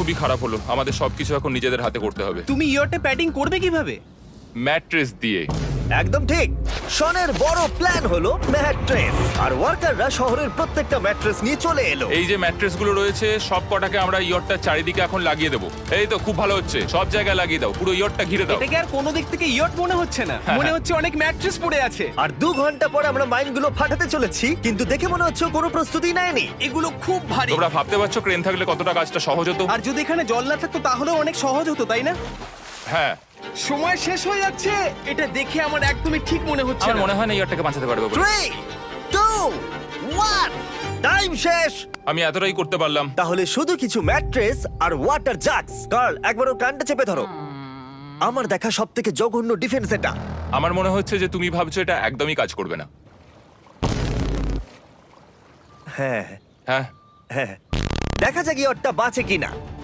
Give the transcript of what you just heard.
খুবই খারাপ হলো। আমাদের সবকিছু এখন নিজেদের হাতে করতে হবে। তুমি ইয়টে প্যাডিং করবে কিভাবে? ম্যাট্রেস দিয়ে। একদম ঠিক। শনের বড় প্ল্যান হলো ম্যাট্রেস, আর ওয়ার্কাররা শহরের প্রত্যেকটা ম্যাট্রেস নিয়ে চলে এলো। এই যে ম্যাট্রেসগুলো রয়েছে সব কটাকে আমরা ইয়টটার চারিদিকে এখন লাগিয়ে দেবো। এই তো খুব ভালো হচ্ছে, সব জায়গায় লাগিয়ে দাও, পুরো ইয়টটা ঘিরে দাও। এটাকে আর কোনো দিক থেকে ইয়ট মনে হচ্ছে না, মনে হচ্ছে অনেক ম্যাট্রেস পড়ে আছে। আর 2 ঘন্টা পর আমরা মাইনগুলো ফাটাতে চলেছি, কিন্তু দেখে মনে হচ্ছে ও কোনো প্রস্তুতি নেয়নি। এগুলো খুব ভারী। তোমরা ভাবতে পারছো ক্রেন থাকলে কতটা কাজটা সহজ হতো? আর যদি এখানে জল না থাকতো তাহলেও অনেক সহজ হতো, তাই না? হ্যাঁ, সময় শেষ হয়ে যাচ্ছে। এটা দেখে আমার একদমই ঠিক মনে হচ্ছে আমার না। মনে হয় না ইয়টটাকে বাঁচাতে পারবে বলে। 3 2 1 টাইম শেষ। আমি এতটাই করতে পারলাম। তাহলে শুধু কিছু ম্যাট্রেস আর ওয়াটার জাগস। কার্ল, একবার ওর কানটা চেপে ধরো। আমার দেখা সবথেকে জঘন্য ডিফেন্স এটা। আমার মনে হচ্ছে যে তুমি ভাবছো এটা একদমই কাজ করবে না। হ্যাঁ হ্যাঁ, হ্যাঁ, দেখা যাক ইয়টটা বাঁচে কিনা।